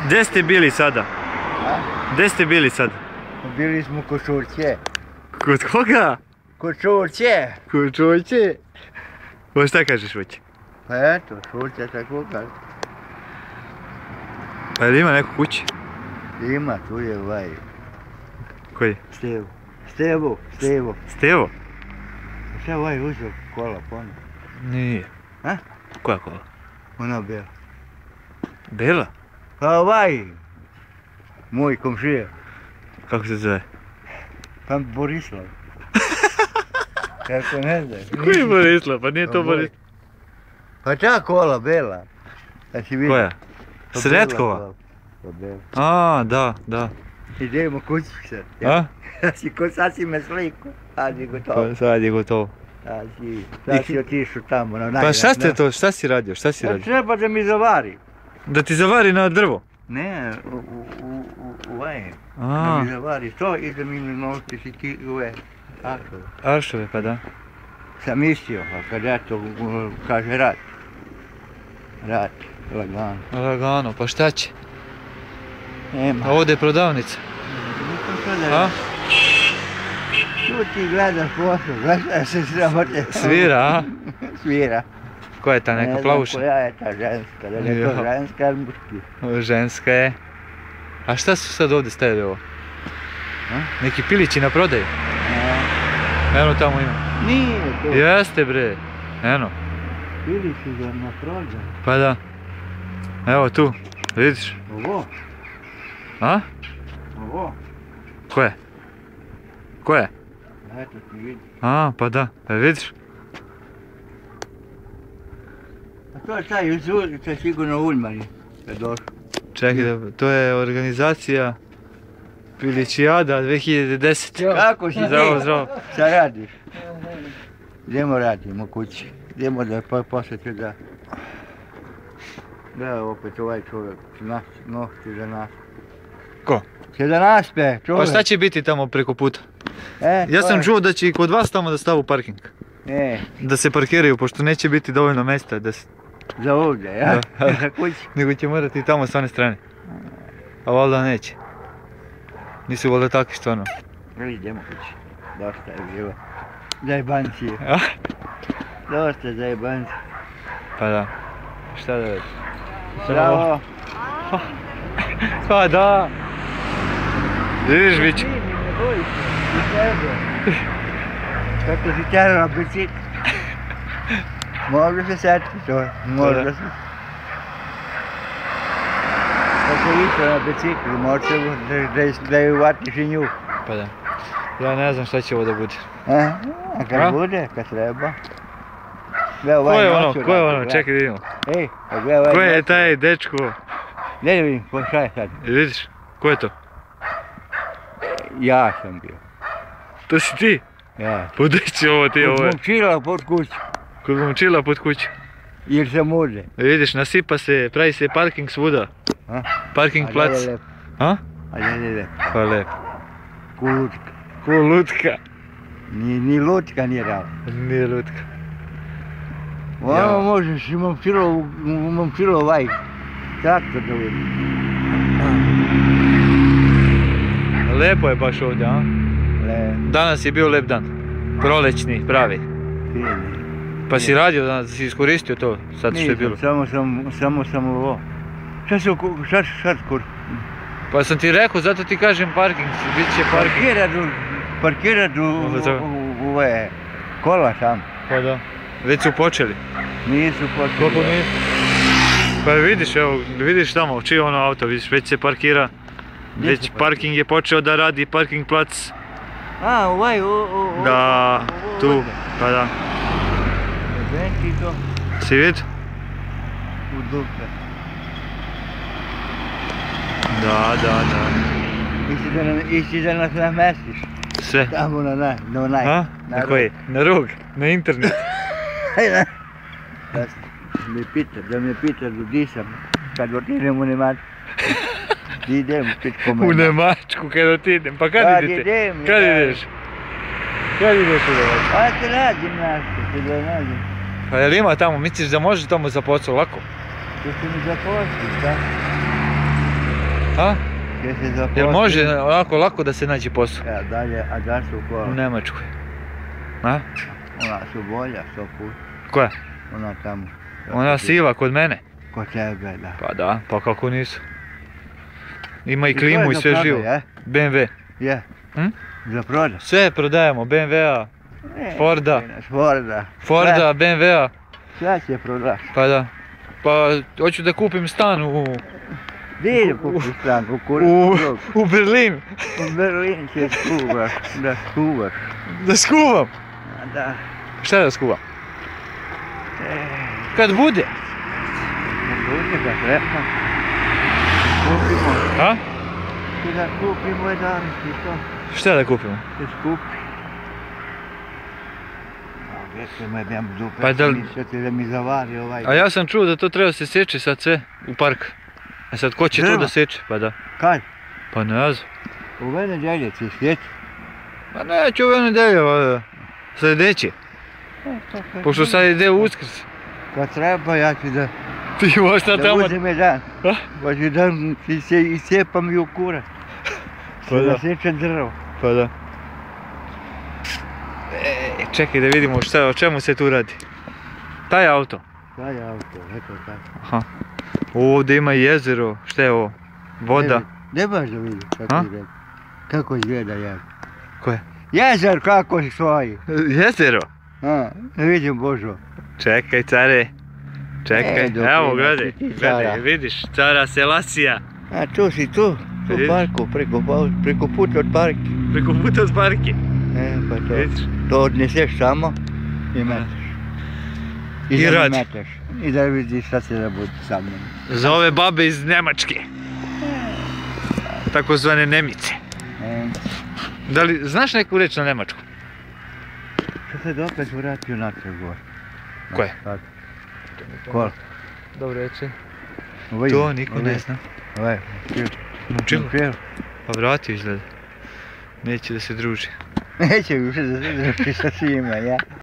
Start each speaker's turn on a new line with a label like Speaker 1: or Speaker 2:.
Speaker 1: Gdje ste bili sada? Gdje ste bili sad?
Speaker 2: Bili smo kod Čurće.
Speaker 1: Kod koga?
Speaker 2: Kod Čurće.
Speaker 1: Kod Čurće? Pa šta kažeš već?
Speaker 2: Pa eto, Čurće tako kaže.
Speaker 1: Pa jel ima neko kući?
Speaker 2: Ima, tu je ovaj.
Speaker 1: Koji?
Speaker 2: Stevo.
Speaker 1: Stevo?
Speaker 2: Šta ovaj uzeo kola ponovno?
Speaker 1: Nije.
Speaker 2: A?
Speaker 1: Koja kola?
Speaker 2: Ona bela.
Speaker 1: Bela?
Speaker 2: Pa ovaj. Moj komšija.
Speaker 1: Kako se zove?
Speaker 2: Pa Borislav. Kako ne znaš?
Speaker 1: Koji je Borislav? Pa nije to Borislav.
Speaker 2: Pa ta kola bela. Da si vidio.
Speaker 1: Koja? Sretkova?
Speaker 2: Pa bela.
Speaker 1: A, da.
Speaker 2: Idemo kući sad.
Speaker 1: A?
Speaker 2: Sad si me sliku. Sad je gotovo.
Speaker 1: Pa sad je gotovo.
Speaker 2: Sad si otišao tamo na najgrad.
Speaker 1: Pa šta ste to, šta si radio, šta si radio?
Speaker 2: Treba da mi zavari.
Speaker 1: Da ti zavari na drvo?
Speaker 2: Ne, ovaj. Da
Speaker 1: A,
Speaker 2: mi zavari to i da mi novci si ti ove ašove.
Speaker 1: aršove, pa da.
Speaker 2: Sam mislio, a kad ja to kaže rat. Rat, lagano.
Speaker 1: Lagano, pa šta će?
Speaker 2: Nema.
Speaker 1: A ovdje je prodavnica. A?
Speaker 2: Tu ti gledaš posao, gledaš se sramote.
Speaker 1: Svira, a?
Speaker 2: Svira.
Speaker 1: Koja je ta neka plavuša?
Speaker 2: Ne znam koja je ta ženska, da li je to ženska ili muški.
Speaker 1: Ženska je. A šta su sad ovdje stavili ovo? Neki pilići na prodaju? Eno tamo ima.
Speaker 2: Nije to.
Speaker 1: Jeste bre, eno.
Speaker 2: Bili su ga na prodaju.
Speaker 1: Pa da. Evo tu, vidiš?
Speaker 2: Ovo,
Speaker 1: A?
Speaker 2: ovo.
Speaker 1: Koje? Koje?
Speaker 2: Eto ti vidi.
Speaker 1: A, pa da, pa vidiš?
Speaker 2: A to je taj uzur, to je sigurno Uljmani. Je došao.
Speaker 1: Čekaj, to je organizacija Pilićijada 2010.
Speaker 2: Kako si ti?
Speaker 1: Zdravo.
Speaker 2: Šta radiš? Idemo radimo kući. Idemo da posle ću da... Da, opet ovaj čovjek, nošti za nas.
Speaker 1: Ko?
Speaker 2: Će da naspe, čovjek.
Speaker 1: Pa šta će biti tamo preko puta? Ja sam čuo da će i kod vas tamo da stavu parking. Da se parkiraju, pošto neće biti dovoljno mjesta da se...
Speaker 2: Za ovdje, ja? Za kući.
Speaker 1: Nego će morati i tamo s one strane. A valjda neće. Nisu valjda takvi stvarno.
Speaker 2: Idemo kući. Dosta je bilo. Zajebancije.
Speaker 1: A?
Speaker 2: Dosta zajebancije.
Speaker 1: Pa da. Šta da već?
Speaker 2: Bravo.
Speaker 1: Pa da. Vidiš Viću?
Speaker 2: Ne boji se. I tebe. Kako si tjera na bicikl. Može se setiti to. Može se. Kako išao na biciklu, može da ju uvatiš i nju.
Speaker 1: Pa da. Ja ne znam šta će ovo da bude.
Speaker 2: A kad bude, kad treba.
Speaker 1: Ko je ono? Čekaj da vidimo.
Speaker 2: Ej, gledaj ovaj.
Speaker 1: Ko je taj dečko?
Speaker 2: Ne da vidim, šta je sad?
Speaker 1: Vidiš? Ko je to?
Speaker 2: Ja sam bio.
Speaker 1: To si ti?
Speaker 2: Ja.
Speaker 1: Pa gdje će ovo ti ovo?
Speaker 2: Kod momčila pod kuću.
Speaker 1: Kod momčila pod kuću.
Speaker 2: Jer se može.
Speaker 1: Vidiš, nasipa se, pravi se parking svuda. Parking plac. A?
Speaker 2: A ne lepo.
Speaker 1: Pa lepo.
Speaker 2: Ko lutka.
Speaker 1: Ko lutka.
Speaker 2: Ni lutka nije rao.
Speaker 1: Nije lutka.
Speaker 2: Ovo možeš i momčilo ovaj. Traktor da vidim.
Speaker 1: Lepo je baš ovdje, a? Danas je bio lep dan. Prolećni, pravi. Pa si radio danas, si iskoristio to sad što je bilo?
Speaker 2: Samo sam ovo. Šta sad kur?
Speaker 1: Pa sam ti rekao, zato ti kažem parking, bit će parking.
Speaker 2: Parkirat u ove kola sam.
Speaker 1: Pa da. Već su počeli.
Speaker 2: Nisu počeli.
Speaker 1: Koliko nisu? Pa vidiš, evo, vidiš tamo, čije ono auto, vidiš, već se parkira. Već parking je počeo da radi, parking plac.
Speaker 2: A, ovaj,
Speaker 1: da, tu, pa da.
Speaker 2: Venti to.
Speaker 1: Si vidio?
Speaker 2: U dupe.
Speaker 1: Da.
Speaker 2: Isti da nas namestiš.
Speaker 1: Sve.
Speaker 2: Tamo na onaj.
Speaker 1: A? Na koji? Na rug? Na internet?
Speaker 2: Da me pita di sam, kad otidem u Nemačku. Idem,
Speaker 1: u Nemačku kad otidem, pa kad idete? Kad ideš? Kad ideš u Nemačku?
Speaker 2: Pa te nađem nešto, da nađem.
Speaker 1: Pa jel ima tamo, misliš da možeš tamo za posao lako?
Speaker 2: To se mi zaposli, šta?
Speaker 1: A?
Speaker 2: Gdje se zaposli?
Speaker 1: Jel može ovako lako da se nađe posao?
Speaker 2: Ja, dalje, a da su
Speaker 1: U
Speaker 2: kola?
Speaker 1: Njemačkoj. A?
Speaker 2: Ona su bolja 100 puta.
Speaker 1: Koja?
Speaker 2: Ona tamo.
Speaker 1: Ona siva kod mene.
Speaker 2: Kod tebe, da.
Speaker 1: Pa da, pa kako nisu. Ima i
Speaker 2: I to
Speaker 1: klimu
Speaker 2: je
Speaker 1: i
Speaker 2: za
Speaker 1: sve
Speaker 2: prodaj,
Speaker 1: živo.
Speaker 2: je?
Speaker 1: BMW.
Speaker 2: Je.
Speaker 1: Hm?
Speaker 2: Za prodaj?
Speaker 1: Sve prodajemo, BMW-a, Forda.
Speaker 2: Forda.
Speaker 1: Forda, BMW-a,
Speaker 2: Sve će prodaš.
Speaker 1: pa da. Pa hoću da kupim stan u
Speaker 2: Gdje kupiš stan?
Speaker 1: u Berlin.
Speaker 2: U Berlin će skuvaš. Da skuvaš.
Speaker 1: Da skuvam.
Speaker 2: A da.
Speaker 1: Šta da skuvam? Kad bude.
Speaker 2: Dođe ga treba. Kupimo.
Speaker 1: A?
Speaker 2: I da kupimo jedan i to.
Speaker 1: Šta da kupimo?
Speaker 2: Se skupi. A vječe me dam dupe.
Speaker 1: Pa da li-
Speaker 2: Mislio ti da mi zavari ovaj.
Speaker 1: A ja sam čuo da to treba se seče sad sve u park. A sad ko će to
Speaker 2: Drva?
Speaker 1: da seče? Pa da.
Speaker 2: Kad?
Speaker 1: Pa ne znam.
Speaker 2: U mene djelje ti sjeći.
Speaker 1: Pa neću ove nedelje, sljedeće. Pošto sad ide Uskrs.
Speaker 2: Kad treba ja ću da...
Speaker 1: Ti možda
Speaker 2: Da
Speaker 1: tamo...
Speaker 2: uzem jedan.
Speaker 1: A?
Speaker 2: Hoću da ti se isjepam i u kurac.
Speaker 1: Pa da.
Speaker 2: Da sjećam drvo.
Speaker 1: Pa da. Čekaj da vidimo šta, o čemu se tu radi. Taj auto.
Speaker 2: Taj auto, eto tako.
Speaker 1: Aha. Ovdje ima i jezero, šta je ovo? Voda.
Speaker 2: Ne baš da vidim
Speaker 1: A?
Speaker 2: kako izgleda. Kako izgleda jezero.
Speaker 1: Koje?
Speaker 2: Jezer kako stoji.
Speaker 1: Jezero?
Speaker 2: A, da vidim Božo.
Speaker 1: Čekaj care. Čekaj,
Speaker 2: dok
Speaker 1: evo
Speaker 2: ima
Speaker 1: gledaj,
Speaker 2: ti
Speaker 1: gledaj,
Speaker 2: cara.
Speaker 1: vidiš, cara Selasija.
Speaker 2: A tu si tu. Tu
Speaker 1: Vidiš?
Speaker 2: u parku, preko puta od parka.
Speaker 1: Preko puta od parke.
Speaker 2: Pa to.
Speaker 1: Vidiš?
Speaker 2: To odneseš samo i meteš.
Speaker 1: I
Speaker 2: da mi
Speaker 1: radi.
Speaker 2: meteš. I da vidiš šta će da bude sa mnom.
Speaker 1: Za ove babe iz Njemačke. Takozvane Nemice. Da li, znaš neku reč na Njemačku?
Speaker 2: Što se opet vratio natrag gore.
Speaker 1: Koje?
Speaker 2: Kola.
Speaker 1: Dobro reče.
Speaker 2: Ovaj,
Speaker 1: To niko ne zna.
Speaker 2: Ovaj,
Speaker 1: Naučilo?
Speaker 2: Čilo.
Speaker 1: Pa vratio izgleda. Neće da se druži.
Speaker 2: Neće više da se druži sa svima, ja.